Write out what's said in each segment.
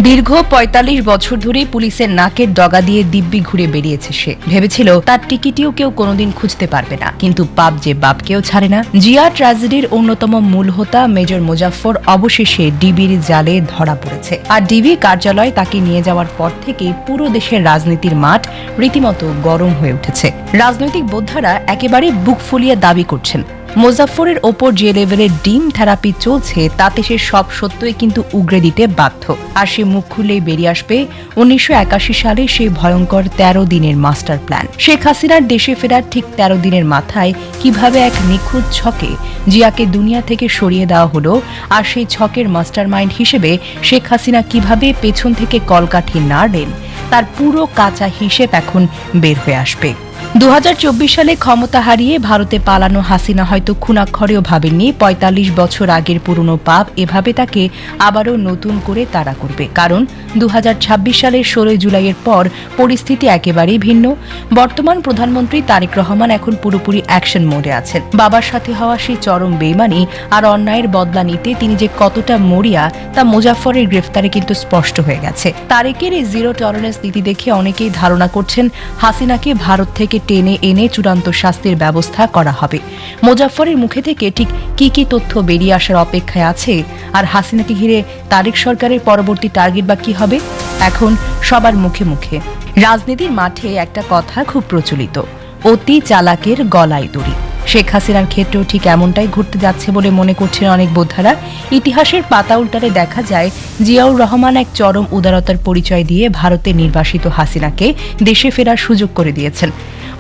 দীর্ঘ ৪৫ বছর ধরে পুলিশের নাকের ডগা দিয়ে দিব্যি ঘুরে বেরিয়েছে সে। ভেবেছিল তার টিকিটিও কেউ কোনোদিন খুঁজতে পারবে না, কিন্তু পাপ যে বাপকেও ছাড়ে না। জিয়া ট্র্যাজেডির অন্যতম মূল হোতা মেজর মোজাফফর অবশেষে ডিবির জালে ধরা পড়েছে। আর ডিবি কার্যালয় তাকে নিয়ে যাওয়ার পর থেকে পুরো দেশের রাজনীতির মাঠ রীতিমতো গরম হয়ে উঠেছে। রাজনৈতিক বোদ্ধারা একেবারে বুক ফুলিয়ে দাবি করছেন মোজাফফরের ওপর যে লেভেলের ডিম থেরাপি চলছে তাতে সে সব সত্যই কিন্তু উগরে দিতে বাধ্য। আর সে মুখ খুললেই বেরিয়ে আসবে ১৯৮১ সালে সেই ভয়ঙ্কর ১৩ দিনের মাস্টার প্ল্যান। শেখ হাসিনার দেশে ফেরার ঠিক ১৩ দিনের মাথায় কিভাবে এক নিখুঁত ছকে জিয়াকে দুনিয়া থেকে সরিয়ে দেওয়া হলো, আর সেই ছকের মাস্টার মাইন্ড হিসেবে শেখ হাসিনা কিভাবে পেছন থেকে কলকাঠি নাড়লেন তার পুরো কাঁচা হিসেব এখন বের হয়ে আসবে। ২০২৪ সালে ক্ষমতা হারিয়ে ভারতে পালানো হাসিনা হয়তো খুনাক্ষরেও ভাবেননি ৪৫ বছর আগের পুরনো পাপ এভাবে তাকে আবারও নতুন করে তাড়া করবে। কারণ ২০২৬ সালের ১৬ জুলাইয়ের পর পরিস্থিতি একেবারেই ভিন্ন। বর্তমান প্রধানমন্ত্রী তারেক রহমান এখন পুরোপুরি অ্যাকশন মোডে আছেন। বাবার সাথে হওয়া সেই চরম বেইমানি আর অন্যায়ের বদলা নিতে তিনি যে কতটা মরিয়া তা মোজাফফরের গ্রেফতারে কিন্তু স্পষ্ট হয়ে গেছে। তারেকের এই জিরো টলারেন্স নীতি দেখে অনেকেই ধারণা করছেন হাসিনাকে ভারত থেকে টেনে এনে চূড়ান্ত শাস্তির ব্যবস্থা করা হবে। মোজাফফরের মুখে থেকে ঠিক কি কি তথ্য বেরিয়ে আসার অপেক্ষায় আছে, আর হাসিনাকে ঘিরে তারেক সরকারের পরবর্তী টার্গেট বা কি হবে, এখন সবার মুখে মুখে। রাজনীতির মাঠে একটা কথা খুব প্রচলিত, অতি চালাকের গলায় দড়ি। শেখ হাসিনার ক্ষেত্রেও ঠিক এমনটাই ঘটতে যাচ্ছে বলে মনে করছেন অনেক বোদ্ধারা। ইতিহাসের পাতা উল্টালে দেখা যায় জিয়াউর রহমান এক চরম উদারতার পরিচয় দিয়ে ভারতে নির্বাসিত হাসিনাকে দেশে ফেরার সুযোগ করে দিয়েছেন।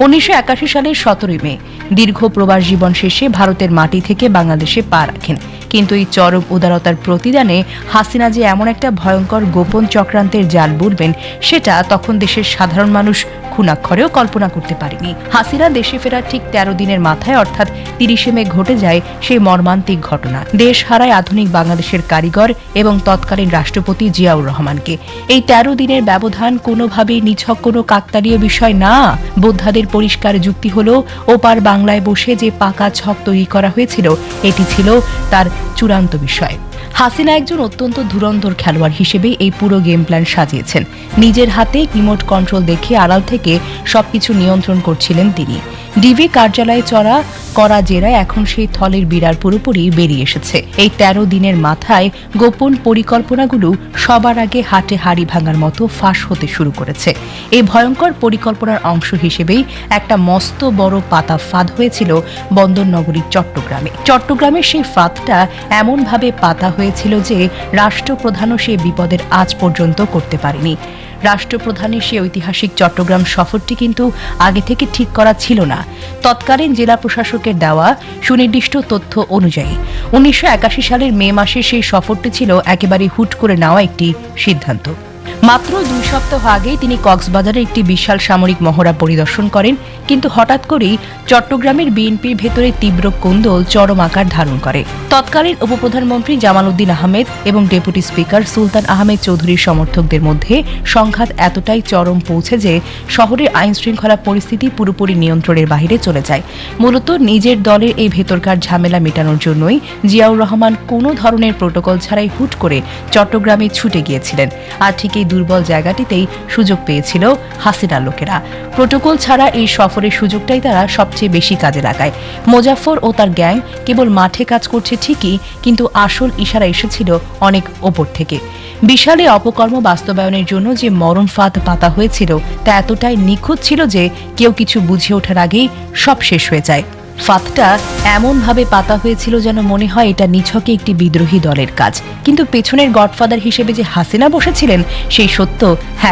১৯৮১ সালের ১৭ মে দীর্ঘ প্রবাস জীবন শেষে ভারতের মাটি থেকে বাংলাদেশে পা রাখেন। কিন্তু এই চরম উদারতার প্রতিদানে হাসিনা যে এমন একটা ভয়ঙ্কর গোপন চক্রান্তের জাল বুনবেন সেটা তখন দেশের সাধারণ মানুষ খুনাক্ষরেও কল্পনা করতে পারেনি। হাসিনা দেশে ফেরার ঠিক ১৩ দিনের মাথায় অর্থাৎ ৩০ মে ঘটে যায় সেই মর্মান্তিক ঘটনা। দেশ হারায় আধুনিক বাংলাদেশের কারিগর এবং তৎকালীন রাষ্ট্রপতি জিয়াউর রহমানকে। এই ১৩ দিনের ব্যবধান কোনোভাবেই নিছক কোনো কাকতালীয় বিষয় না। বোদ্ধাদের পরিষ্কার যুক্তি হলো ওপার বাংলায় বসে যে পাকা ছক তৈরি করা হয়েছিল এটি ছিল তার চূড়ান্ত বিষয়। হাসিনা একজন অত্যন্ত ধুরন্ধর খেলোয়াড় হিসেবে এই পুরো গেম প্ল্যান সাজিয়েছেন। নিজের হাতে রিমোট কন্ট্রোল দেখে আড়াল থেকে সবকিছু নিয়ন্ত্রণ করছিলেন তিনি। ডিবি কার্যালয়ে চড়া করা জেরায় এখন সেই থলের বিড়ার পুরোপুরি বেরিয়ে এসেছে। এই ১৩ দিনের মাথায় গোপন পরিকল্পনাগুলো সবার আগে হাটে হাড়ি ভাঙার মতো ফাঁস হতে শুরু করেছে। এই ভয়ঙ্কর পরিকল্পনার অংশ হিসেবেই একটা মস্ত বড় পাতা ফাঁদ হয়েছিল বন্দরনগরী চট্টগ্রামে। চট্টগ্রামের সেই ফাঁদটা এমনভাবে পাতা হয়েছিল যে রাষ্ট্রপ্রধানও সে বিপদের আজ পর্যন্ত করতে পারেনি। রাষ্ট্রপ্রধানের সে ঐতিহাসিক চট্টগ্রাম সফরটি কিন্তু আগে থেকে ঠিক করা ছিল না। তৎকালীন জেলা প্রশাসকের দেওয়া সুনির্দিষ্ট তথ্য অনুযায়ী ১৯৮১ সালের মে মাসে সেই সফরটি ছিল একেবারে হুট করে নেওয়া একটি সিদ্ধান্ত। মাত্র ২ সপ্তাহ আগেই তিনি কক্সবাজারে একটি বিশাল সামরিক মহড়া পরিদর্শন করেন, কিন্তু হঠাৎ করেই চট্টগ্রামের বিএনপির ভেতরে তীব্র কোন্দল চরম আকার ধারণ করে। তৎকালীন উপপ্রধানমন্ত্রী জামাল উদ্দিন আহমেদ এবং ডেপুটি স্পিকার সুলতান আহমেদ চৌধুরীর সমর্থকদের মধ্যে সংঘাত এতটাই চরম পৌঁছে যে শহরের আইনশৃঙ্খলা পরিস্থিতি পুরোপুরি নিয়ন্ত্রণের বাইরে চলে যায়। মূলত নিজের দলের এই ভেতরকার ঝামেলা মেটানোর জন্যই জিয়াউর রহমান কোনো ধরনের প্রোটোকল ছাড়াই হুট করে চট্টগ্রামে ছুটে গিয়েছিলেন। আর ঠিক এই দুর্বল জায়গাটিতেই সুযোগ পেয়েছিল হাসিনার লোকেরা। প্রোটোকল ছাড়া এই সফরের সুযোগটাই তারা সবচেয়ে বেশি কাজে লাগায়। মোজাফফর ও তার গ্যাং কেবল মাঠে কাজ করছে ঠিকই, কিন্তু আসল ইশারা এসেছিল অনেক ওপর থেকে। বিশাল এই অপকর্ম বাস্তবায়নের জন্য যে মরণ ফাঁদ পাতা হয়েছিল তা এতটাই নিখুঁত ছিল যে কেউ কিছু বুঝে ওঠার আগেই সব শেষ হয়ে যায়। ফাঁদটা এমনভাবে পাতা হয়েছিল যেন মনে হয় এটা নিছকে একটি বিদ্রোহী দলের কাজ, কিন্তু পেছনের গডফাদার হিসেবে যে হাসিনা বসেছিলেন সেই সত্য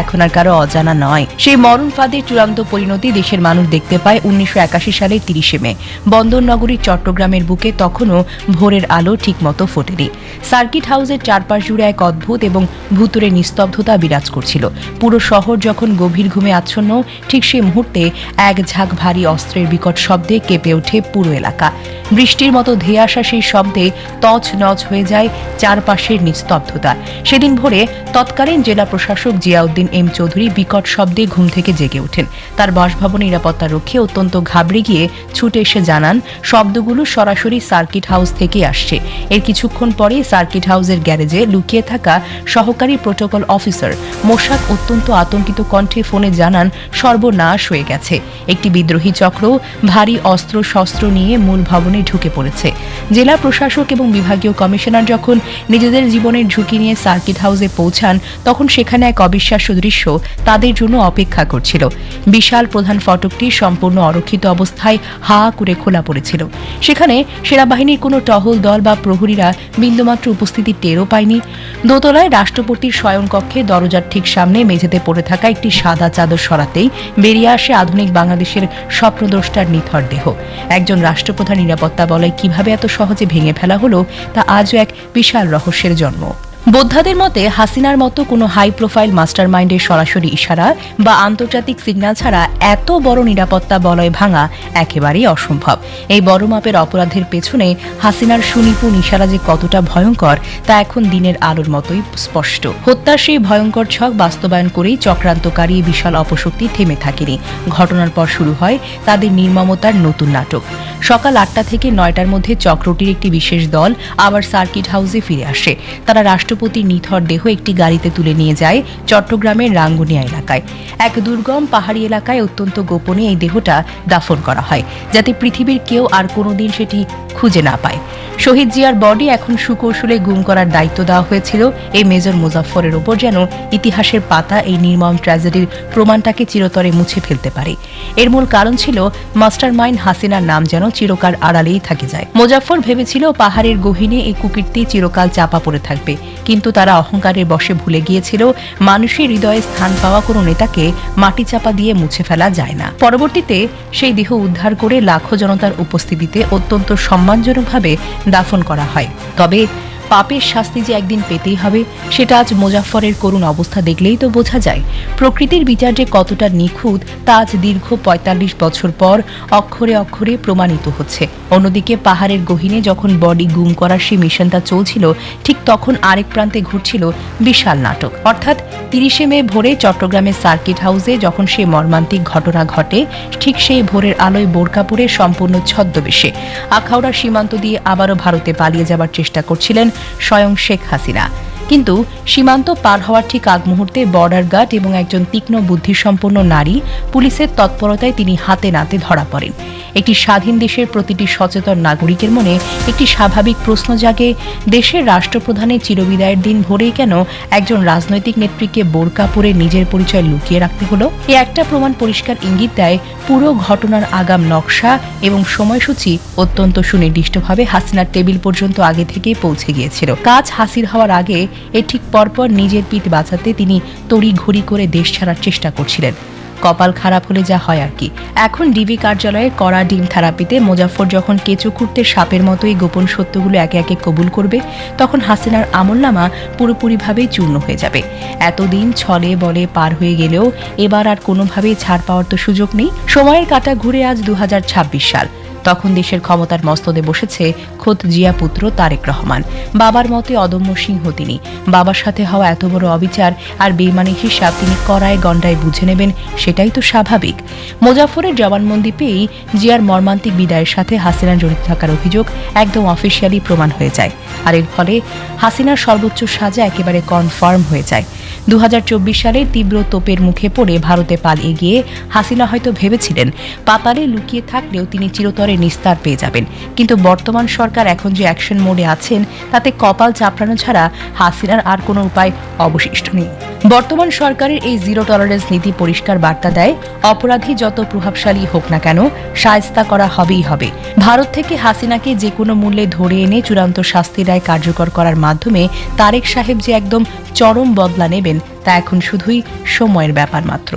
এখন আর কারো অজানা নয়। সেই মরণ ফাঁদের চূড়ান্ত পরিণতি দেশের মানুষ দেখতে পায় ১৯৮১ সালের ৩০ মে। বন্দরনগরী চট্টগ্রামের বুকে তখনও ভোরের আলো ঠিকমতো ফোটেনি। সার্কিট হাউসের চারপাশ জুড়ে এক অদ্ভুত এবং ভুতুরে নিস্তব্ধতা বিরাজ করছিল। পুরো শহর যখন গভীর ঘুমে আচ্ছন্ন, ঠিক সেই মুহূর্তে এক ঝাঁক ভারী অস্ত্রের বিকট শব্দে কেঁপে ওঠে ওঠে পুরো এলাকা। বৃষ্টির মতো ধেয়ে আসা সেই শব্দে তছনছ হয়ে যায় চারপাশের নিস্তব্ধতা। সেদিন ভোরে তৎকালীন জেলা প্রশাসক জিয়াউদ্দিন এম চৌধুরী বিকট শব্দে ঘুম থেকে জেগে ওঠেন। তার বাসভবন নিরাপত্তারক্ষী অত্যন্ত ঘাবড়ে গিয়ে ছুটে এসে জানান শব্দগুলো সরাসরি সার্কিট হাউস থেকে আসছে। এর কিছুক্ষণ পরে সার্কিট হাউসের গ্যারেজে লুকিয়ে থাকা সহকারী প্রোটোকল অফিসার মোশাক অত্যন্ত আতঙ্কিত কণ্ঠে ফোনে জানান সর্বনাশ হয়ে গেছে। একটি বিদ্রোহী চক্র ভারী অস্ত্র শস্ত্র নিয়ে মূল ভবনে ঢুকে পড়েছে। জেলা প্রশাসক এবং বিভাগীয় কমিশনার যখন নিজেদের জীবনের ঝুঁকি নিয়ে সার্কিট হাউসে পৌঁছান তখন সেখানে এক অবিশ্বাস্য দৃশ্য তাদের জন্য অপেক্ষা করছিল। বিশাল প্রধান ফটকটি সম্পূর্ণ অরক্ষিত অবস্থায় হা করে খোলা পড়েছিল। সেখানে সেনাবাহিনীর কোনো টহল দল বা প্রহরীরা বিন্দুমাত্র উপস্থিতি টেরও পায়নি। দোতলায় রাষ্ট্রপতির শয়নকক্ষে দরজার ঠিক সামনে মেঝেতে পড়ে থাকা একটি সাদা চাদর সরাতেই বেরিয়ে আসে আধুনিক বাংলাদেশের স্বপ্নদ্রষ্টার নিথর দেহ। একজন রাষ্ট্রপ্রধান নিরাপত্তা বলয় কিভাবে এত সহজে ভেঙে ফেলা হলো তা আজও এক বিশাল রহস্যের জন্ম। বোদ্ধাদের মতে হাসিনার মতো কোনো হাই প্রোফাইল মাস্টার মাইন্ডের সরাসরি ইশারা বা আন্তর্জাতিক সিগন্যাল ছাড়া এত বড় নিরাপত্তা বলয় ভাঙা একেবারেই অসম্ভব। এই বড় মাপের অপরাধের পেছনে হাসিনার সুনিপুণ ইশারা যে কতটা ভয়ঙ্কর তা এখন দিনের আলোর মতোই স্পষ্ট। হত্যার সেই ভয়ঙ্কর ছক বাস্তবায়ন করেই চক্রান্তকারী বিশাল অপশক্তি থেমে থাকেনি। ঘটনার পর শুরু হয় তাদের নির্মমতার নতুন নাটক। সকাল 8টা থেকে 9টার মধ্যে চক্রটির একটি বিশেষ দল আবার সার্কিট হাউসে ফিরে আসে। তারা রাষ্ট্রপতির নিথর দেহ একটি গাড়িতে তুলে নিয়ে যায় চট্টগ্রামের রাঙ্গুনিয়া এলাকায়। এক দুর্গম পাহাড়ি এলাকায় অত্যন্ত গোপনে এই দেহটা দাফন করা হয়, যাতে পৃথিবীর কেউ আর কোনোদিন সেটি খুঁজে না পায়। শহীদ জিয়ার বডি এখন সুকৌশলে গুম করার দায়িত্ব দেওয়া হয়েছিল এই মেজর মোজাফফরের ওপর, যেন ইতিহাসের পাতা এই নির্মম ট্র্যাজেডির প্রমাণটাকে চিরতরে মুছে ফেলতে পারে। এর মূল কারণ ছিল মাস্টার মাইন্ড হাসিনার নাম যেন চিরকাল আড়ালেই থাকে যায়। মোজাফফর ভেবেছিল পাহাড়ের গহীনে এই কুকীর্তি চিরকাল চাপা পড়ে থাকবে, কিন্তু তারা অহংকারের বশে ভুলে গিয়েছিল মানুষের হৃদয়ে স্থান পাওয়া কোনো নেতাকে মাটি চাপা দিয়ে মুছে ফেলা যায় না। পরবর্তীতে সেই দেহ উদ্ধার করে লাখো জনতার উপস্থিতিতে অত্যন্ত সম্মানজনকভাবে দাফন করা হয়। তবে পাপের শাস্তি যে একদিন পেতেই হবে সেটা আজ মোজাফফরের করুণ অবস্থা দেখলেই তো বোঝা যায়। প্রকৃতির বিচার যে কতটা নিখুঁত তা আজ দীর্ঘ ৪৫ বছর পর অক্ষরে অক্ষরে প্রমাণিত হচ্ছে। অন্যদিকে পাহাড়ের গহীনে যখন বডি গুম করার সেই মিশনটা চলছিল, ঠিক তখন আরেক প্রান্তে ঘটছিল বিশাল নাটক। অর্থাৎ ৩০শে মে ভোরে চট্টগ্রামের সার্কিট হাউসে যখন সেই মর্মান্তিক ঘটনা ঘটে, ঠিক সেই ভোরের আলোয় বোরকা পরে সম্পূর্ণ ছদ্মবেশে আখাউড়া সীমান্ত দিয়ে আবারও ভারতে পালিয়ে যাবার চেষ্টা করছিলেন স্বয়ং শেখ হাসিনা। কিন্তু সীমান্ত পার হওয়ার ঠিক আগ মুহূর্তে বর্ডার গার্ড এবং একজন তীক্ষ্ণ বুদ্ধিসম্পন্ন নারী পুলিশের তৎপরতায় তিনি হাতে নাতে ধরা পড়েন। একটি স্বাধীন দেশের প্রতিটি সচেতন নাগরিকের মনে একটি স্বাভাবিক প্রশ্ন জাগে, দেশের রাষ্ট্রপ্রধানের চিরবিদায়ের দিন ভোরেই কেন একজন রাজনৈতিক নেত্রীকে বোরকা পরে নিজের পরিচয় লুকিয়ে রাখতে হলো? এই একটা প্রমাণ পরিষ্কার ইঙ্গিত দেয় পুরো ঘটনার আগাম নকশা এবং সময়সূচি অত্যন্ত সুনির্দিষ্টভাবে হাসিনার টেবিল পর্যন্ত আগে থেকেই পৌঁছে গিয়েছিল। কাজ হাসিল হওয়ার আগে এর ঠিক পরপর নিজের পিঠ বাঁচাতে তিনি তড়িঘড়ি করে দেশ ছাড়ার চেষ্টা করছিলেন। কপাল খারাপ হলে যা হয় আর কি। এখন ডিবি কার্যালয়ে কড়া ডিম থেরাপিতে মোজাফফর যখন কেঁচো খুঁড়তে সাপের মতোই গোপন সত্যগুলো একে একে কবুল করবে, তখন হাসিনার আমলনামা পুরোপুরিভাবেই চূর্ণ হয়ে যাবে। এতদিন ছলে বলে পার হয়ে গেলেও এবার আর কোনোভাবেই ছাড় পাওয়ার তো সুযোগ নেই। সময়ের কাঁটা ঘুরে আজ ২০২৬ সাল। তখন দেশের ক্ষমতার মস্তদে বসেছে খোদ জিয়া পুত্র তারেক রহমান। বাবার মতে অদম্য সিংহ তিনি। বাবার সাথে হওয়া এত বড় অবিচার আর বেইমানি হিসাব তিনি কড়ায় গণ্ডায় বুঝে নেবেন, সেটাই তো স্বাভাবিক। মোজাফফরের জবানবন্দি পেয়েই জিয়ার মর্মান্তিক বিদায়ের সাথে হাসিনার জড়িত থাকার অভিযোগ একদম অফিসিয়ালি প্রমাণ হয়ে যায়। আর এর ফলে হাসিনার সর্বোচ্চ সাজা একেবারে কনফার্ম হয়ে যায়। ২০২৪ সালের তীব্র তোপের মুখে পড়ে ভারতে পালিয়ে গিয়ে হাসিনা হয়তো ভেবেছিলেন পাতালে লুকিয়ে থাকলেও তিনি চিরতরে নিস্তার পেয়ে যাবেন। কিন্তু বর্তমান সরকার এখন যে অ্যাকশন মোডে আছেন তাতে কপাল চাপড়ানো ছাড়া হাসিনার আর কোনো উপায় অবশিষ্ট নেই। বর্তমান সরকারের এই জিরো টলারেন্স নীতি পরিষ্কার বার্তা দেয়, অপরাধী যত প্রভাবশালী হোক না কেন শায়েস্তা করা হবেই হবে। ভারত থেকে হাসিনাকে যে কোনো মূল্যে ধরে এনে চূড়ান্ত শাস্তির রায় কার্যকর করার মাধ্যমে তারেক সাহেব যে একদম চরম বদলা নেবেন তা এখন শুধুই সময়ের ব্যাপার মাত্র।